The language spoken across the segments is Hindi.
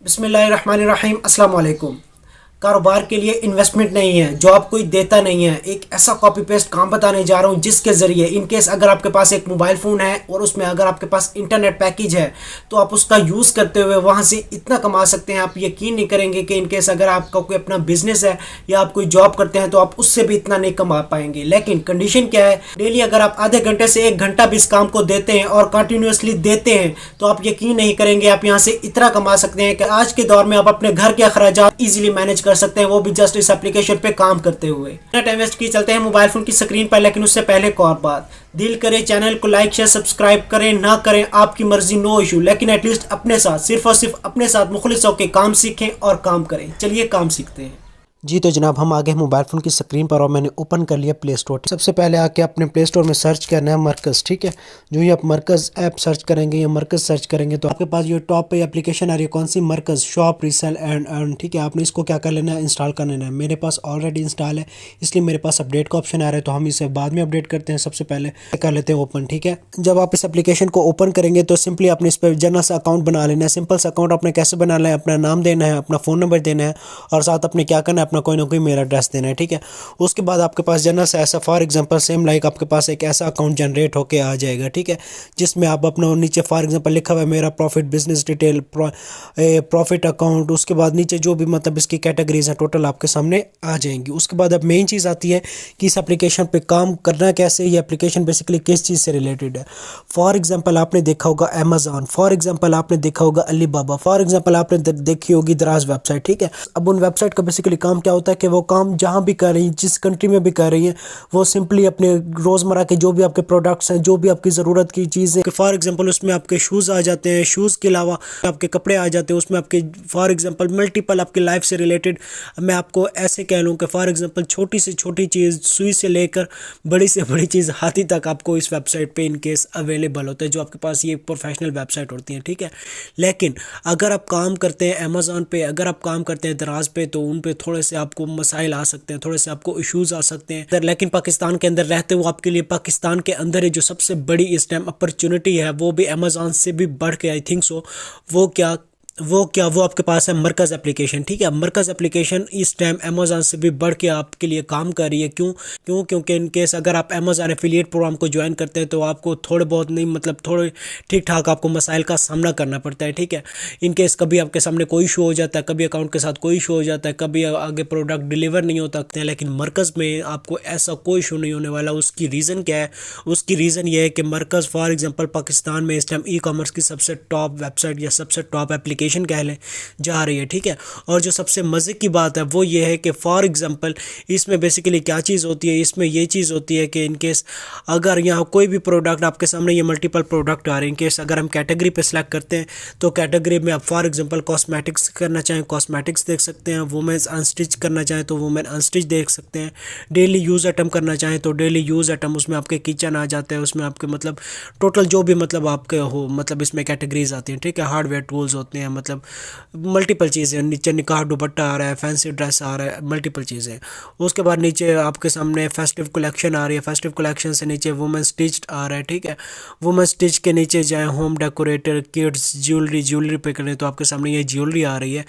बिस्मिल्लाहिर्रहमानिर्रहीम अस्सलाम वालेकुम। कारोबार के लिए इन्वेस्टमेंट नहीं है, जॉब कोई देता नहीं है। एक ऐसा कॉपी पेस्ट काम बताने जा रहा हूँ जिसके ज़रिए इन केस अगर आपके पास एक मोबाइल फ़ोन है और उसमें अगर आपके पास इंटरनेट पैकेज है तो आप उसका यूज़ करते हुए वहाँ से इतना कमा सकते हैं। आप यकीन नहीं करेंगे कि इन केस अगर आपका कोई अपना बिजनेस है या आप कोई जॉब करते हैं तो आप उससे भी इतना नहीं कमा पाएंगे। लेकिन कंडीशन क्या है, डेली अगर आप आधे घंटे से 1 घंटा भी इस काम को देते हैं और कंटिन्यूसली देते हैं तो आप यकीन नहीं करेंगे आप यहाँ से इतना कमा सकते हैं कि आज के दौर में आप अपने घर के अखराजात इजीली मैनेज कर सकते हैं, वो भी जस्ट इस एप्लीकेशन पे काम करते हुए। टाइम वेस्ट की चलते हैं मोबाइल फोन की स्क्रीन पर, लेकिन उससे पहले एक और बात, दिल करे चैनल को लाइक शेयर सब्सक्राइब करें, ना करें आपकी मर्जी, नो इशू, लेकिन एटलीस्ट अपने साथ सिर्फ और सिर्फ अपने साथ मुखलिस होकर काम सीखें और काम करें। चलिए काम सीखते हैं। जी तो जनाब हम आगे मोबाइल फ़ोन की स्क्रीन पर और मैंने ओपन कर लिया प्ले स्टोर। सबसे पहले आके अपने प्ले स्टोर में सर्च करना है मरकज़। ठीक है, जो ये आप मरकज़ ऐप सर्च करेंगे या मरकज़ सर्च करेंगे तो आपके पास ये टॉप पे एप्लीकेशन आ रही है, कौन सी, मरकज़ शॉप रीसेल एंड अर्न। ठीक है, आपने इसको क्या कर लेना है, इंस्टॉल कर लेना है। मेरे पास ऑलरेडी इंस्टॉल है इसलिए मेरे पास अपडेट का ऑप्शन आ रहा है, तो हम इसे बाद में अपडेट करते हैं। सबसे पहले कर लेते हैं ओपन। ठीक है, जब आप इस एप्लीकेशन को ओपन करेंगे तो सिंपली आपने इस पर जनरल सा अकाउंट बना लेना है। सिंपल सा अकाउंट आपने कैसे बनाना है, अपना नाम देना है, अपना फ़ोन नंबर देना है और साथ अपने क्या करना है, अपना कोई ना कोई मेरा एड्रेस देना है। ठीक है, उसके बाद आपके पास जनरल से ऐसा फॉर एग्जांपल सेम लाइक आपके पास एक ऐसा अकाउंट जनरेट होके आ जाएगा। ठीक है, जिसमें आप अपना नीचे फॉर एग्जांपल लिखा हुआ है मेरा profit business detail profit account, उसके बाद नीचे जो भी मतलब इसकी कैटेगरीज हैं टोटल आपके सामने आ जाएंगी। उसके बाद अब मेन चीज़ आती है कि इस एप्लीकेशन पे काम करना कैसे, ये एप्लीकेशन बेसिकली किस चीज़ से रिलेटेड है। फॉर एग्जाम्पल आपने देखा होगा अमेजॉन, फॉर एग्जाम्पल आपने देखा होगा अली बाबा, फॉर एग्जाम्पल आपने देखी होगी दराज वेबसाइट। ठीक है, अब उन वेबसाइट का बेसिकली काम क्या होता है कि वो काम जहाँ भी कर रही हैं, जिस कंट्री में भी कर रही हैं, वो सिंपली अपने रोज़मर्रा के जो भी आपके प्रोडक्ट्स हैं, जो भी आपकी ज़रूरत की चीज़ें, फॉर एग्जांपल उसमें आपके शूज़ आ जाते हैं, शूज़ के अलावा आपके कपड़े आ जाते हैं, उसमें आपके फॉर एग्जांपल मल्टीपल आपकी लाइफ से रिलेटेड, मैं आपको ऐसे कह लूँ कि फॉर एग्जांपल छोटी से छोटी चीज़ सुई से लेकर बड़ी से बड़ी चीज़ हाथी तक आपको इस वेबसाइट पे इन केस अवेलेबल होता है, जो आपके पास ये प्रोफेशनल वेबसाइट होती है। ठीक है, लेकिन अगर आप काम करते हैं अमेज़ॉन पे, अगर आप काम करते हैं दराज पे, तो उन पे थोड़े से आपको मसाइल आ सकते हैं, थोड़े से आपको इश्यूज आ सकते हैं। लेकिन पाकिस्तान के अंदर रहते हुए आपके लिए पाकिस्तान के अंदर ही जो सबसे बड़ी इस टाइम अपॉर्चुनिटी है वो भी अमेज़ॉन से भी बढ़ के आई थिंक सो, वो आपके पास है मरकज़ एप्लीकेशन। ठीक है, मरकज़ एप्लीकेशन इस टाइम अमेज़ॉन से भी बढ़ के आपके लिए काम कर रही है। क्योंकि इन केस अगर आप अमेज़ॉन एफिलिएट प्रोग्राम को ज्वाइन करते हैं तो आपको थोड़े बहुत नहीं मतलब थोड़े ठीक ठाक आपको मसाइल का सामना करना पड़ता है। ठीक है, इन केस कभी आपके सामने कोई इशू हो जाता है, कभी अकाउंट के साथ कोई इशू हो जाता है, कभी आगे प्रोडक्ट डिलीवर नहीं होता है, लेकिन मरकज़ में आपको ऐसा कोई इशू नहीं होने वाला। उसकी रीज़न क्या है, उसकी रीज़न ये है कि मरकज़ फॉर एग्जांपल पाकिस्तान में इस टाइम ई कॉमर्स की सबसे टॉप वेबसाइट या सबसे टॉप एप्लीकेशन कह लें जा रही है। ठीक है, और जो सबसे मज़े की बात है वो ये है कि फॉर एग्जांपल इसमें बेसिकली क्या चीज़ होती है, इसमें ये चीज़ होती है कि इन केस अगर यहाँ कोई भी प्रोडक्ट आपके सामने, ये मल्टीपल प्रोडक्ट आ रहे हैं, इन केस अगर हम कैटेगरी पे सिलेक्ट करते हैं तो कैटेगरी में आप फॉर एग्जांपल कॉस्मेटिक्स करना चाहें कॉस्मेटिक्स देख सकते हैं, वुमेन्स अनस्टिच करना चाहें तो वुमेन अनस्टिच देख सकते हैं, डेली यूज़ आइटम करना चाहें तो डेली यूज़ आइटम, उसमें आपके किचन आ जाते हैं, उसमें आपके मतलब टोटल जो भी मतलब आपके हो मतलब इसमें कैटेगरीज आती हैं। ठीक है, हार्डवेयर टूल्स होते हैं, मतलब मल्टीपल चीज़ें, नीचे निकाह दुपट्टा आ रहा है, फैंसी ड्रेस आ रहा है, मल्टीपल चीज़ें। उसके बाद नीचे आपके सामने फेस्टिव कलेक्शन आ रही है, फेस्टिव कलेक्शन से नीचे वुमेन स्टिच्ड आ रहा है। ठीक है, वुमेन स्टिच के नीचे जाए होम डेकोरेटर किड्स ज्वेलरी पे करें तो आपके सामने ये ज्वेलरी आ रही है।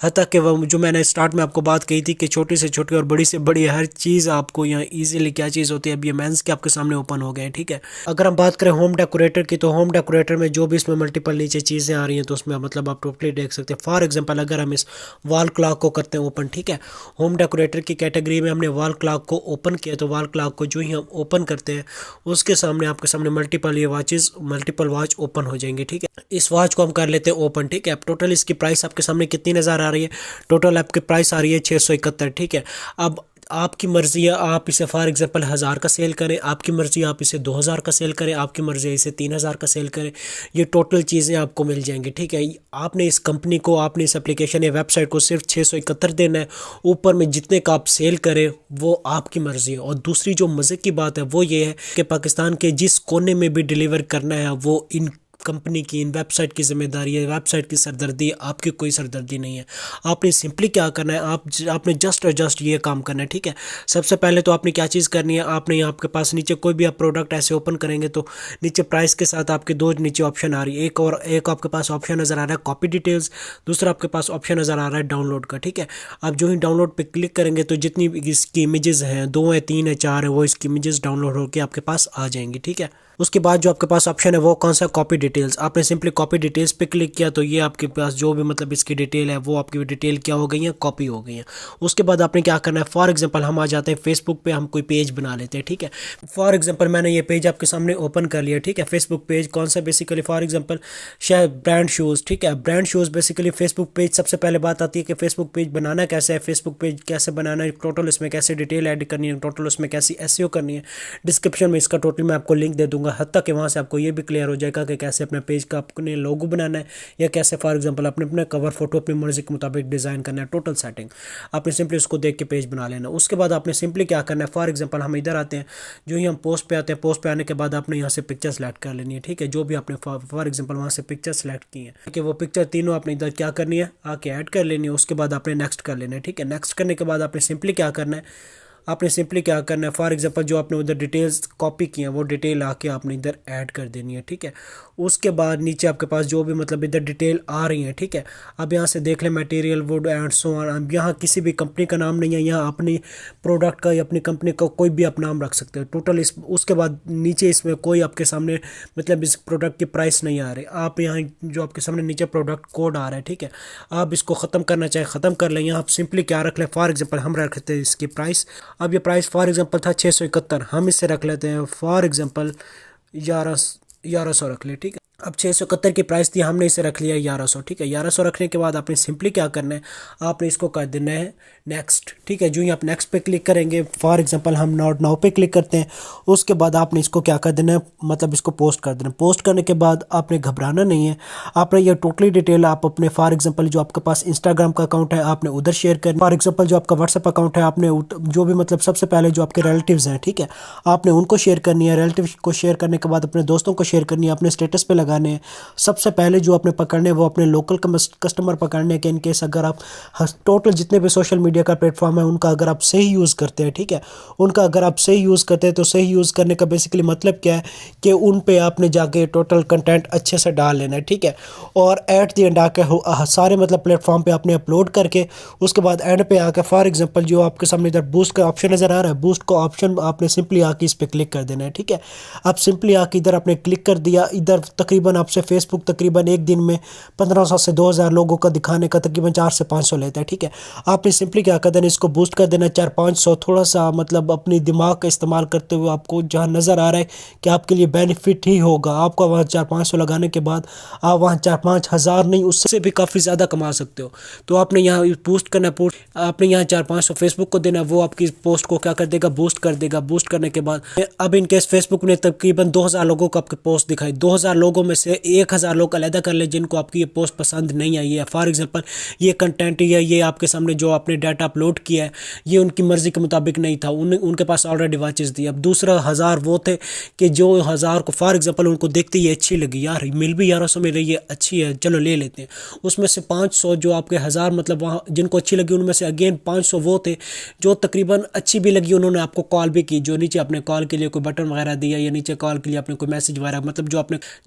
हत्ता कि वो जो मैंने स्टार्ट में आपको बात कही थी कि छोटी से छोटी और बड़ी से बड़ी हर चीज़ आपको यहाँ ईजिली क्या चीज़ होती है, अब ये मेंस के आपके सामने ओपन हो गए हैं। ठीक है, अगर हम बात करें होम डेकोरेटर की तो होम डेकोरेटर में जो भी इसमें मल्टीपल नीचे चीज़ें आ रही हैं तो उसमें मतलब आप टोटली देख सकते हैं। फॉर एग्जांपल अगर हम इस वॉल क्लॉक को करते हैं ओपन, ठीक है, होम डेकोरेटर की कैटेगरी में हमने वॉल क्लॉक को ओपन किया तो वॉल क्लॉक को जो ही हम ओपन करते हैं उसके सामने आपके सामने मल्टीपल वॉच ओपन हो जाएंगे। ठीक है, इस वॉच को हम कर लेते हैं ओपन। ठीक है, अब टोटल इसकी प्राइस आपके सामने कितनी नज़र आ रही है, टोटल आपकी प्राइस आ रही है 671। ठीक है, अब आपकी मर्ज़ी है, आप इसे फॉर एग्जांपल 1000 का सेल करें, आपकी मर्ज़ी आप इसे 2000 का सेल करें, आपकी मर्ज़ी है इसे 3000 का सेल करें, ये टोटल चीज़ें आपको मिल जाएंगी। ठीक है, आपने इस कंपनी को, आपने इस एप्लीकेशन या वेबसाइट को सिर्फ 671 देना है, ऊपर में जितने का आप सेल करें वो आपकी मर्ज़ी है। और दूसरी जो मज़े की बात है वो ये है कि पाकिस्तान के जिस कोने में भी डिलीवर करना है वो इन कंपनी की, इन वेबसाइट की जिम्मेदारी है, वेबसाइट की सरदर्दी है, आपकी कोई सरदर्दी नहीं है। आपने सिंपली क्या करना है, आपने जस्ट और जस्ट ये काम करना है, ठीक है। सबसे पहले तो आपने क्या चीज़ करनी है, आपने यहाँ आपके पास नीचे कोई भी आप प्रोडक्ट ऐसे ओपन करेंगे तो नीचे प्राइस के साथ आपके दो नीचे ऑप्शन आ रही है, एक आपके पास ऑप्शन नज़र आ रहा है कॉपी डिटेल्स, दूसरा आपके पास ऑप्शन नज़र आ रहा है डाउनलोड का, ठीक है। आप जो ही डाउनलोड पे क्लिक करेंगे तो जितनी भी इसकी इमेजेस हैं, 2 है 3 है 4 है, वो इसकी इमेजेस डाउनलोड होकर आपके पास आ जाएंगी, ठीक है। उसके बाद जो आपके पास ऑप्शन है वो कौन सा, कॉपी डिटेल्स। आपने सिंपली कॉपी डिटेल्स पे क्लिक किया तो ये आपके पास जो भी मतलब इसकी डिटेल है वो आपकी डिटेल क्या हो गई है, कॉपी हो गई है। उसके बाद आपने क्या करना है, फॉर एग्जांपल हम आ जाते हैं फेसबुक पे, हम कोई पेज बना लेते हैं, ठीक है। फॉर एग्जांपल मैंने ये पेज आपके सामने ओपन कर लिया, ठीक है। फेसबुक पेज कौन सा, basically for example brand shoes, ठीक है। Brand shoes basically Facebook page, सबसे पहले बात आती है कि फेसबुक पेज बनाना कैसे है, फेसबुक पेज कैसे बनाना है, टोटल इसमें कैसे डिटेल ऐड करनी है, टोटल उसमें कैसी एसईओ करनी है। डिस्क्रिप्शन में इसका टोटल मैं आपको लिंक दे दूंगा, हद तक कि वहाँ से आपको ये भी क्लियर हो जाएगा कि कैसे अपने पेज का अपने लोगो बनाना है, या कैसे फॉर एग्जांपल अपने अपने कवर फोटो अपनी मर्जी के मुताबिक डिज़ाइन करना है, टोटल सेटिंग आपने सिंपली उसको देख के पेज बना लेना। उसके बाद आपने सिंपली क्या करना है, फॉर एग्जांपल हम इधर आते हैं, जो ही हम पोस्ट पे आते हैं, पोस्ट पे आने के बाद आपने यहाँ से पिक्चर सेलेक्ट कर लेनी है, ठीक है। जो भी आपने फॉर एग्जांपल वहाँ से पिक्चर सेलेक्ट की है, ठीक है, वो पिक्चर तीनों आपने इधर क्या करनी है, आके ऐड कर लेनी है। उसके बाद आपने नेक्स्ट कर लेना है, ठीक है। नेक्स्ट करने के बाद आपने सिंपली क्या करना है, फॉर एग्जांपल जो आपने उधर डिटेल्स कॉपी की हैं वो डिटेल आके आपने इधर ऐड कर देनी है, ठीक है। उसके बाद नीचे आपके पास जो भी मतलब इधर डिटेल आ रही है, ठीक है। अब यहाँ से देख लें material would and so on, अब यहाँ किसी भी कंपनी का नाम नहीं है, यहाँ अपनी प्रोडक्ट का या अपनी कंपनी का कोई भी आप नाम रख सकते हो टोटल इस। उसके बाद नीचे इसमें कोई आपके सामने मतलब इस प्रोडक्ट की प्राइस नहीं आ रही, आप यहाँ जो आपके सामने नीचे प्रोडक्ट कोड आ रहा है, ठीक है। आप इसको ख़त्म करना चाहे ख़त्म कर लें, यहाँ आप सिंपली क्या रख लें, फॉर एग्जांपल हम रखते हैं इसकी प्राइस। अब ये प्राइस फॉर एग्जांपल था 671, हम इससे रख लेते हैं फॉर एग्जांपल 1100 रख ले, ठीक है। अब 671 की प्राइस थी, हमने इसे रख लिया 1100, ठीक है। 1100 रखने के बाद आपने सिंपली क्या करना है, आपने इसको कर देना है नेक्स्ट, ठीक है। जो ही आप नेक्स्ट पे क्लिक करेंगे, फॉर एग्जांपल हम नॉट नाउ पे क्लिक करते हैं, उसके बाद आपने इसको क्या कर देना है, मतलब इसको पोस्ट कर देना है। पोस्ट करने के बाद आपने घबराना नहीं है, आपने ये टोटली डिटेल आप अपने फॉर एग्जांपल जो आपके पास इंस्टाग्राम का अकाउंट है आपने उधर शेयर करना। फॉर एग्जांपल जो आपका व्हाट्सएप अकाउंट है आपने जो भी मतलब सबसे पहले जो आपके रिलेटिव्स हैं, ठीक है, आपने उनको शेयर करनी है। रिलेटिव को शेयर करने के बाद अपने दोस्तों को शेयर करनी है, अपने स्टेटस पे लगाने हैं। सबसे पहले जो आपने पकड़ने हैं वो अपने लोकल कस्टमर पकड़ने के, इनकेस अगर आप टोटल जितने भी सोशल मीडिया का प्लेटफॉर्म है उनका अगर आप सही यूज़ करते हैं, ठीक है, उनका अगर आप सही यूज़ करते हैं तो सही यूज़ करने का बेसिकली मतलब क्या है कि उन पे आपने जाके टोटल कंटेंट अच्छे से डाल लेना है, ठीक है। और एट द एंड आके सारे मतलब प्लेटफॉर्म पे आपने अपलोड करके उसके बाद एंड पे आके फॉर एग्जांपल जो आपके सामने इधर बूस्ट का ऑप्शन नज़र आ रहा है, बूस्ट का ऑप्शन आपने सिंपली आके इस पर क्लिक कर देना है, ठीक है। आप सिंपली आके इधर आपने क्लिक कर दिया, इधर तकरीबन आपसे फेसबुक तकरीबन एक दिन में 1500 से 2000 लोगों का दिखाने का तकरीबन 4 से 500 लेता है, ठीक है। आपने सिंपली क्या कर देना, इसको बूस्ट कर देना 400-500, थोड़ा सा मतलब अपनी दिमाग का इस्तेमाल करते हुए आपको जहां नज़र आ रहा है कि आपके लिए बेनिफिट ही होगा, आपका वहाँ 400-500 लगाने के बाद आप वहाँ 4-5 हज़ार नहीं उससे भी काफ़ी ज़्यादा कमा सकते हो। तो आपने यहाँ बूस्ट करना, पोस्ट आपने यहाँ 400-500 फेसबुक को देना, वो आपकी पोस्ट को क्या कर देगा, बूस्ट कर देगा। बूस्ट करने के बाद अब इनकेस फेसबुक ने तकरीबन 2000 लोगों को आपके पोस्ट दिखाई, 2000 लोगों में से 1000 लोग अलहदा कर ले जिनको आपकी ये पोस्ट पसंद नहीं आई है। फॉर एग्जांपल ये कंटेंट या ये आपके सामने जो आपने डाटा अपलोड किया है ये उनकी मर्ज़ी के मुताबिक नहीं था, उनके पास ऑलरेडी वाचेस थी। अब दूसरा 1000 वो थे कि जो 1000 को फॉर एग्जांपल उनको देखते ही अच्छी लगी, यार मिल भी 1100 में रही है, अच्छी है, चलो ले लेते हैं। उसमें से 500 जो आपके 1000 मतलब वहाँ जिनको अच्छी लगी उनमें से अगेन 500 वो थे जो तकरीबन अच्छी भी लगी, उन्होंने आपको कॉल भी की, जो नीचे आपने कॉल के लिए कोई बटन वगैरह दिया या नीचे कॉल के लिए आपने कोई मैसेज वगैरह मतलब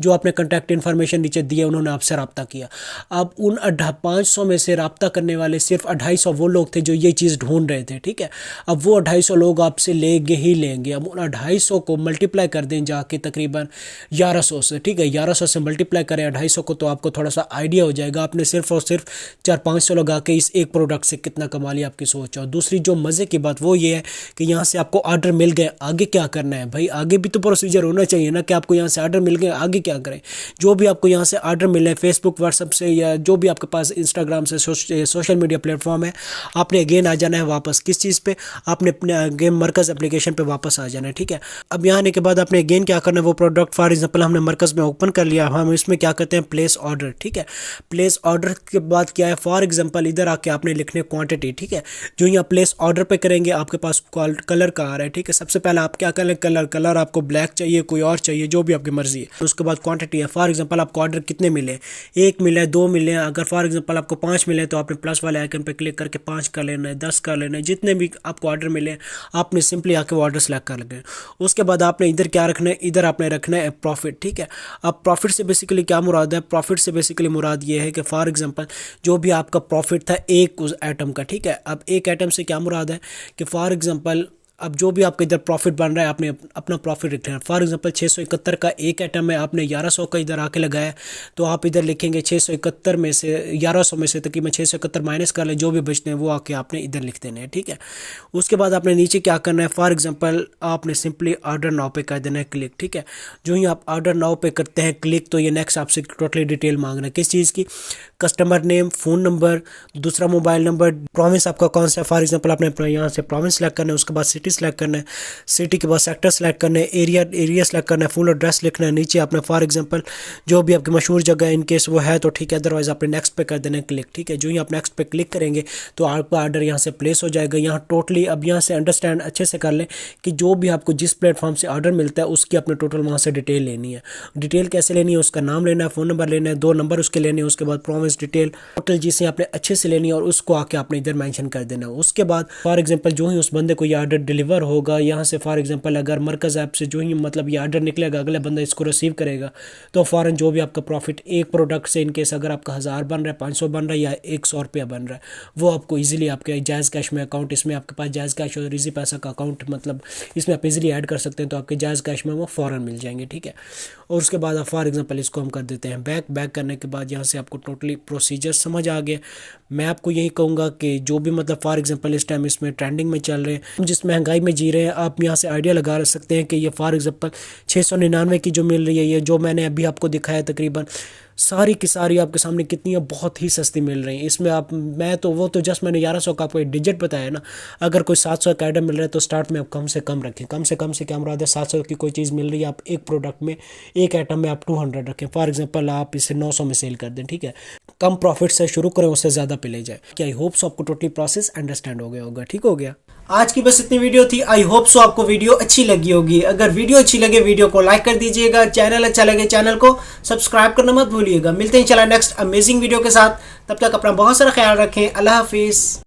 जो आपने कॉन्टैक्ट इन्फॉर्मेशन नीचे दिया उन्होंने आपसे रब्ता किया। अब उन 500 में से रब्ता करने वाले सिर्फ 250 वो लोग थे जो ये चीज़ ढूंढ रहे थे, ठीक है। अब वो 250 लोग आपसे लेंगे ही लेंगे। अब उन 250 को मल्टीप्लाई कर दें जाके तकरीबन 1100 से, ठीक है, 1100 से मल्टीप्लाई करें 250 को तो आपको थोड़ा सा आइडिया हो जाएगा आपने सिर्फ और सिर्फ 400-500 लगा के इस एक प्रोडक्ट से कितना कमा लिया आपकी सोच। और दूसरी जो मज़े की बात वो ये है कि यहाँ से आपको ऑर्डर मिल गए, आगे क्या करना है भाई, आगे भी तो प्रोसीजर होना चाहिए ना कि आपको यहाँ से ऑर्डर मिल गए आगे क्या करें। जो भी आपको यहाँ से ऑर्डर मिले फेसबुक व्हाट्सएप से या जो भी आपके पास इंस्टाग्राम से सोशल मीडिया प्लेटफॉर्म है, आपने अगेन आ जाना है वापस किस चीज़ पे, आपने अपने गेम मरकज़ एप्लीकेशन पे वापस आ जाना है, ठीक है। अब यहाँ आने के बाद आपने अगेन क्या करना है, वो प्रोडक्ट फॉर एग्जांपल हमने मरकज़ में ओपन कर लिया, हम इसमें क्या करते हैं प्लेस ऑर्डर, ठीक है। प्लेस ऑर्डर के बाद क्या है, फॉर एग्जांपल इधर आके आपने लिखने क्वांटिटी, ठीक है। जो यहाँ प्लेस ऑर्डर पे करेंगे आपके पास कलर का आ रहा है, ठीक है। सबसे पहले आप क्या करें, कलर आपको ब्लैक चाहिए कोई और चाहिए जो भी आपकी मर्जी है। उसके बाद क्वांटिटी क्वांटिटी है। फॉर एग्जांपल आपको ऑर्डर कितने मिले, 1 मिले, 2 मिले, अगर फॉर एग्जांपल आपको 5 मिले तो आपने प्लस वाले आइकन पे क्लिक करके 5 कर लेना है, 10 कर लेना है, जितने भी आपको ऑर्डर मिले आपने सिंपली आके ऑर्डर सेलेक्ट कर लेना है। उसके बाद आपने इधर क्या रखना है, इधर आपने रखना है प्रॉफिट, ठीक है। अब प्रॉफिट से बेसिकली क्या मुराद है, प्रॉफिट से बेसिकली मुराद ये है कि फॉर एग्जांपल जो भी आपका प्रॉफिट था एक उस आइटम का, ठीक है। अब एक आइटम से क्या मुराद है कि फॉर एग्जांपल अब जो भी आपका इधर प्रॉफिट बन रहा है आपने अपना प्रॉफिट लिखना है। फॉर एग्जांपल 671 का एक आइटम है, आपने 1100 का इधर आके लगाया, तो आप इधर लिखेंगे 671 में से 1100 में से तकरीबन 671 माइनस कर लें, जो भी बचते हैं वो आके आपने इधर लिख देने हैं, ठीक है। उसके बाद आपने नीचे क्या करना है, फॉर एग्जांपल आपने सिंपली ऑर्डर नाउ पे कर देना है क्लिक, ठीक है। जो ही आप ऑर्डर नाउ पे करते हैं क्लिक, तो ये नेक्स्ट आपसे टोटली डिटेल मांग रहा है, किस चीज़ की, कस्टमर नेम, फ़ोन नंबर, दूसरा मोबाइल नंबर, प्रोविंस आपका कौन सा है। फॉर एग्जांपल आपने यहाँ से प्रोविंस सेलेक्ट करना है, उसके बाद सिटी सेलेक्ट करना है, सिटी के बाद सेक्टर सेलेक्ट करना है, एरिया सेलेक्ट करना है, फुल एड्रेस लिखना है। नीचे आपने फॉर एग्जांपल जो भी आपकी मशहूर जगह है इन केस वो है तो ठीक है, अदरवाइज आपने नेक्स्ट पे कर देना है क्लिक, ठीक है। जो ही आप नेक्स्ट पे क्लिक करेंगे तो आपका ऑर्डर यहाँ से प्लेस हो जाएगा। यहाँ टोटली अब यहाँ से अंडरस्टैंड अच्छे से कर लें कि जो भी आपको जिस प्लेटफॉर्म से ऑर्डर मिलता है उसकी अपने टोटल वहाँ से डिटेल लेनी है। डिटेल कैसे लेनी है, उसका नाम लेना है, फ़ोन नंबर लेना है, 2 नंबर उसके लेने हैं, उसके बाद प्रोविंस डिटेल टोटल जिसे आपने अच्छे से लेनी है और उसको आके आपने इधर मेंशन कर देना है। उसके बाद फॉर एग्जांपल जो ही उस बंदे को ये ऑर्डर डिलीवर होगा, यहाँ से फॉर एग्जांपल अगर मरकज़ ऐप से जो ही मतलब ये ऑर्डर निकलेगा, अगला बंदा इसको रिसीव करेगा, तो फ़ौरन जो भी आपका प्रॉफिट एक प्रोडक्ट से इनकेस अगर आपका 1000 बन रहा है, 500 बन रहा है या 100 रुपया बन रहा है, वो आपको ईजिली आपके जायज़ कैश में अकाउंट, इसमें आपके पास जायज़ कैश और इजी पैसा का अकाउंट मतलब इसमें आप इजीली ऐड कर सकते हैं, तो आपके जायज़ कैश में वो फ़ौरन मिल जाएंगे, ठीक है। और उसके बाद आप फॉर एग्जांपल इसको हम कर देते हैं बैक करने के बाद यहाँ से आपको टोटली प्रोसीजर समझ आ गया। मैं आपको यही कहूँगा कि जो भी मतलब फॉर एग्जांपल इस टाइम इसमें ट्रेंडिंग में चल रहे हैं, जिस महंगाई में जी रहे हैं, आप यहाँ से आइडिया लगा सकते हैं कि ये फॉर एग्जांपल 699 की जो मिल रही है, ये जो मैंने अभी आपको दिखाया तकरीबन सारी की सारी आपके सामने कितनी है, बहुत ही सस्ती मिल रही है। इसमें आप मैं तो वो तो जस्ट मैंने 1100 का आपको एक डिजिट बताया ना, अगर कोई 700 का आइटम मिल रहा है तो स्टार्ट में आप कम से कम रखें, कम से क्या मुराद है, 700 की कोई चीज़ मिल रही है, आप एक प्रोडक्ट में एक आइटम में आप 200 रखें, फॉर एग्जांपल आप इसे 900 में सेल कर दें, ठीक है। कम प्रॉफिट से शुरू करें, उससे ज़्यादा पे ले जाए। क्या आई होप सो आपको टोटली प्रोसेस अंडरस्टैंड हो गया होगा, ठीक हो गया। आज की बस इतनी वीडियो थी। आई होप सो आपको वीडियो अच्छी लगी होगी। अगर वीडियो अच्छी लगे वीडियो को लाइक कर दीजिएगा, चैनल अच्छा लगे चैनल को सब्सक्राइब करना मत भूलिएगा। मिलते हैं चला नेक्स्ट अमेजिंग वीडियो के साथ, तब तक अपना बहुत सारा ख्याल रखें। अल्लाह हाफिज़।